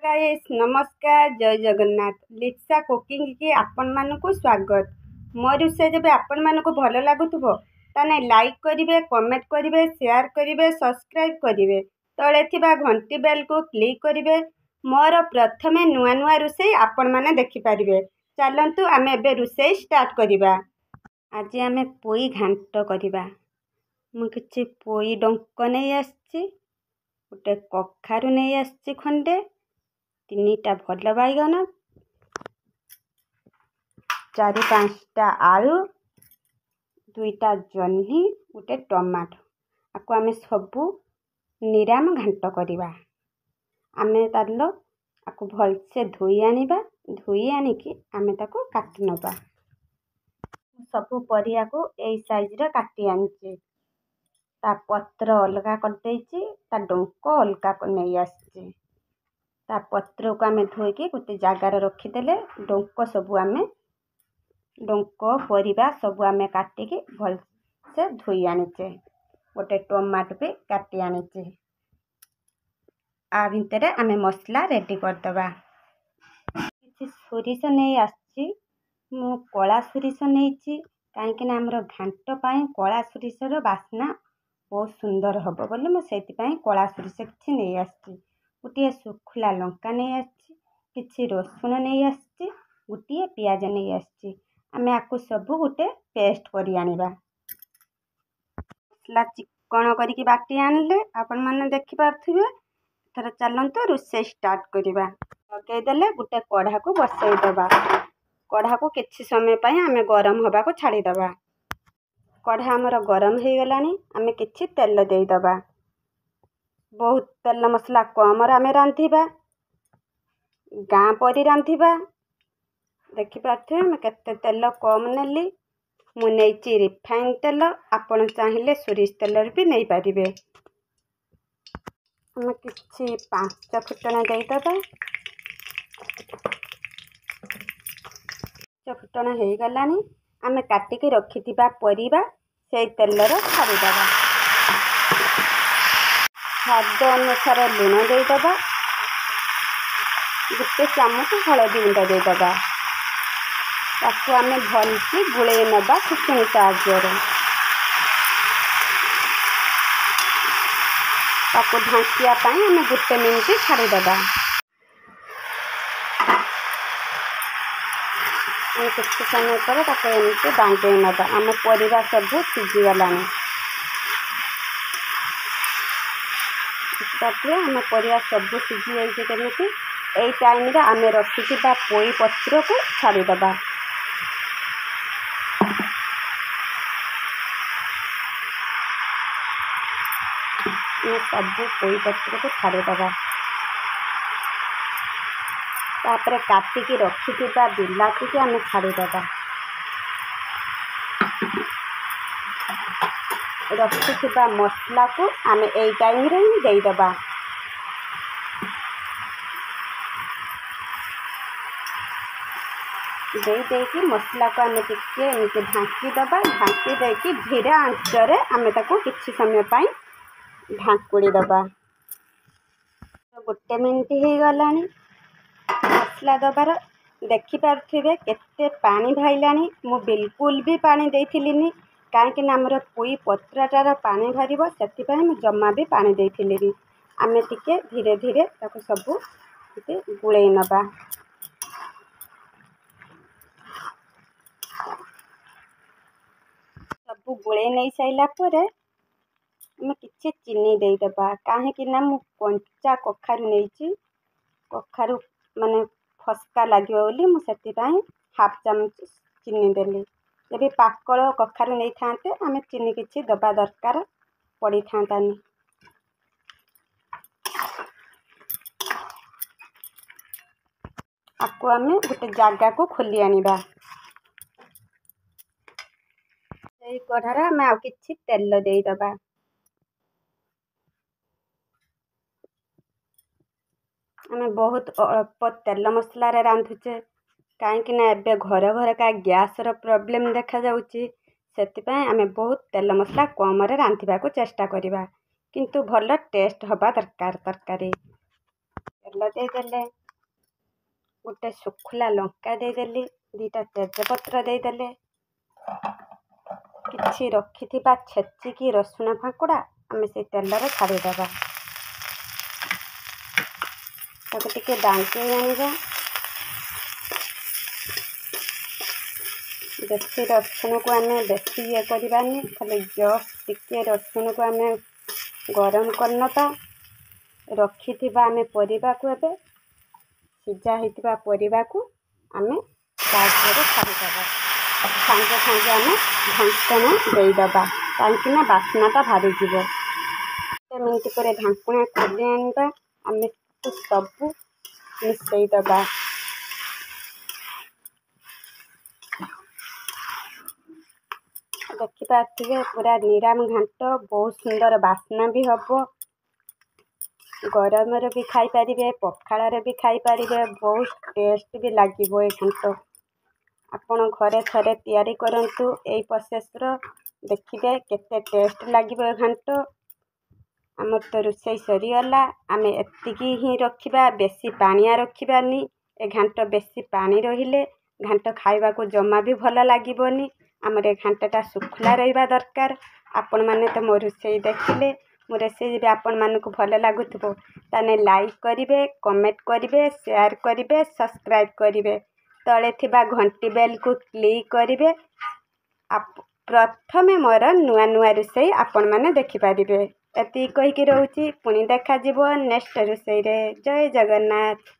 Guys नमस्कार जय Jagannath Lipsa cooking की आपण मानकु स्वागत। मो रोषे जब आपण मानकु भल लागुथुबो ताने लाइक करिवे, कमेंट करिवे, शेयर करिवे, सब्सक्राइब करिवे, तळे थिबा घंटी बेल को क्लिक करिवे। मोर प्रथमे नुआ नुआ रोषे आपण माने देखि पारिवे। चलंतु आमे एबे रोषे स्टार्ट करिबा। आज आमे पोई घांट करिबा। मु किछि पोई डंक नै आछि, गोटे कखारु नै आछि खंडे, 3टा भल बैगन, 4-5टा आलू, 2टा जह्नी, गोटे टमाटो। आपको आमे सबू निराम घांट करिबा। आमे तालो आपको भलसे धोई आनिबा। धोई आनिकी आमे ताको काटी नबा। सबू परिया को एई साइज रे काटी आनिचे। ता पत्र अलगा कर देइची, ता डंक अलगा को नै आछि। ता पत्र को आमे धोइके गोटे जगार रखी देले। डंक सबू आमे डंक परिबा सबू आमे काटिके भलसे धोई आनिचे। गोटे टमाटो भी काटी आनिचे। आ भितरे आमे मसला रेडी कर दबा। किछि सोरिष नै आछि, मु कला सोरिष नैछि, काहेकि ना हमर घांट पई कला सोरिषर बास्ना बहुत सुंदर हबो बोली मु सेति पई कला सोरिष किछि नै आछि। गोटे सुखला लंका नै आछि, किछि रसुण नै आछि, गोटे प्याज नै आछि। आमे आकु सबू गोटे पेस्ट करि आनिबा। मसला चिकन करिकि बाटी आनले आपण माने देखि पारथिबे। थर चलंतु रोषे स्टार्ट करिबा। लगे देले गोटे कढ़ा को बसई दबा। कढ़ा को किछि समय पई आमे गरम हबा को छाडी दबा। कढ़ा हमर गरम हे गलानी, आमे किछि तेल देई दबा। बहुत तेल मसला कम आमे रांधिबा। गाँ परी रांधिबा। देखि पारथिबे मैं केते तेल कम नेली। मु नेछि रिफाइन तेल, आपण चाहिले सोरिष तेल भी नै पारिबे। हम किछि 5 फुटण देई दबा। 5 फुटण हे गलानी, आमे काटी के रखिथिबा परिबा से तेल रो छाडी दबा। स्वाद अनुसार लुण दे दबा। गोटे चामच हलदी गुंड दे दबा। ताकू आमे भलसे गुळे नबा खुसुनी साहाय्य। ताकू ढांकिया पाई आमे गोटे मिनिट छाडी दबा। कुछ समय पर ताको एमती बांधे नबा। आम परिबा सबू सिझी गलानी। आम परिया सबू सिझी जाइए केमिति। एई टाइम रे आमे रखिथिबा पोई पत्र को छाडी दबा। सबू पोई पत्र को छाडी दबा। तापरे काटिकी रखिथिबा बिलाती के आमे छाडी दबा। रखिथिबा मसला को आमे एई टाइम रे ही देई दबा। देकी मसला को आमे टिके एमती ढांकी दबा। ढांकी देकी धीरे आंच रे आमे ताको किछि समय पई ढांकुड़ी दबा। गोटे मिनिट हे गलानी मसला दबार। देखि पारथिबे केते पानी भाइलानी। मु बिल्कुल भी पानी देइथिलिनी, काहेकि ना हमर पोई पत्राटार पानी भारिबो, सेति पई मु जम्मा भी पानी देइथिलिनी। आमे टिके धीरे धीरे ताको सबू टिके गुळेई नबा। सबू गुळेई नै साइला परे आमे किछि चीनी देई दबा। काहेकि ना मु कंचा कखारु नैछि, कखारु माने फसका लागियो बोली मु सेति पई हाफ चामच चीनी देली। जबि पाकळ कखारु नै थांते आमे चीनी किछि दबा दरकार पड़ी थांतानी। आकु आमे गोटे जागा को खोली आनिबा। एई कढ़ार आमे आ किछि तेल देई दबा। आमे बहुत अल्प तेल मसला रे रांधुचे, काहेकि ना एबे घर घर का गैस रो प्रॉब्लम देखा जाउची। सेति पई आमे बहुत तेल मसला कम रे रांधिबा को चेष्टा करिबा, किंतु भल टेस्ट हबा दरकार तरकारी। ତେଲ ଦେଇଦେଲେ, ଗୋଟେ ଶୁଖିଲା ଲଙ୍କା ଦେଇଦେଲି, 2ଟା ତେଜପତ୍ର ଦେଇଦେଲେ, କିଛି ରଖିଥିବା ଛେଚିକି ରସୁଣ ଫାଙ୍କୁଡ଼ା ଆମେ ସେଇ ତେଲରେ ଛାଡ଼ିଦେବା। ତାକୁ ଟିକେ ଡାଙ୍କେଇ ଆଣିବା। ବେଶୀ ରସୁଣକୁ ଆମେ ବେଶୀ ଇଏ କରିବାନି, ଖାଲି ଜଷ୍ଟ ଟିକେ ରସୁଣକୁ ଆମେ ଗରମ କରିନେବା। ରଖିଥିବା ଆମେ ପରିବାକୁ ଏବେ ସିଝା ହେଇଥିବା ପରିବାକୁ ଆମେ ତା ଉପରେ ଛାଡ଼ିଦେବା। ସାଙ୍ଗେ ସାଙ୍ଗେ ଆମେ ଢାଙ୍କୁଣା ଦେଇଦେବା, କାହିଁକିନା ବାସ୍ନାଟା ବାହାରିଯିବ। 1 ମିନିଟ୍ ପରେ ଢାଙ୍କୁଣା ଖୋଲି ଆଣିବା। ଆମେ ସବୁ ମିଶାଇ ଦେବା। ଦେଖିପାରୁଥିବେ ପୁରା ନିରାମ ଘାଣ୍ଟ, ବହୁତ ସୁନ୍ଦର ବାସ୍ନା ବି ହେବ। ଗରମରେ ବି ଖାଇପାରିବେ, ପଖାଳରେ ବି ଖାଇପାରିବେ, ବହୁତ ଟେଷ୍ଟ ବି ଲାଗିବ ଏ ଘାଣ୍ଟ। ଆପଣ ଘରେ ଥରେ ତିଆରି କରନ୍ତୁ ଏଇ ପ୍ରୋସେସ୍ର, ଦେଖିବେ କେତେ ଟେଷ୍ଟ ଲାଗିବ ଏ ଘାଣ୍ଟ। ଆମର ତ ରୋଷେଇ ସରିଗଲା, ଆମେ ଏତିକି ହିଁ ରଖିବା, ବେଶୀ ପାଣିଆ ରଖିବାନି। ଏ ଘାଣ୍ଟ ବେଶୀ ପାଣି ରହିଲେ ଘାଣ୍ଟ ଖାଇବାକୁ ଜମା ବି ଭଲ ଲାଗିବନି। ଆମର ଏ ଘାଣ୍ଟଟା ଶୁଖିଲା ରହିବା ଦରକାର। ଆପଣମାନେ ତ ମୋ ରୋଷେଇ ଦେଖିଲେ, ମୋ ରୋଷେଇ ଯଦି ଆପଣମାନଙ୍କୁ ଭଲ ଲାଗୁଥିବ ତାହେଲେ ଲାଇକ୍ କରିବେ, କମେଣ୍ଟ କରିବେ, ସେୟାର କରିବେ, ସବସ୍କ୍ରାଇବ୍ କରିବେ। ତଳେ ଥିବା ଘଣ୍ଟି ବେଲ୍କୁ କ୍ଲିକ୍ କରିବେ। ପ୍ରଥମେ ମୋର ନୂଆ ନୂଆ ରୋଷେଇ ଆପଣମାନେ ଦେଖିପାରିବେ। ଏତିକି କହିକି ରହୁଛି, ପୁଣି ଦେଖାଯିବ ନେକ୍ସଟ ରୋଷେଇରେ। ଜୟ ଜଗନ୍ନାଥ।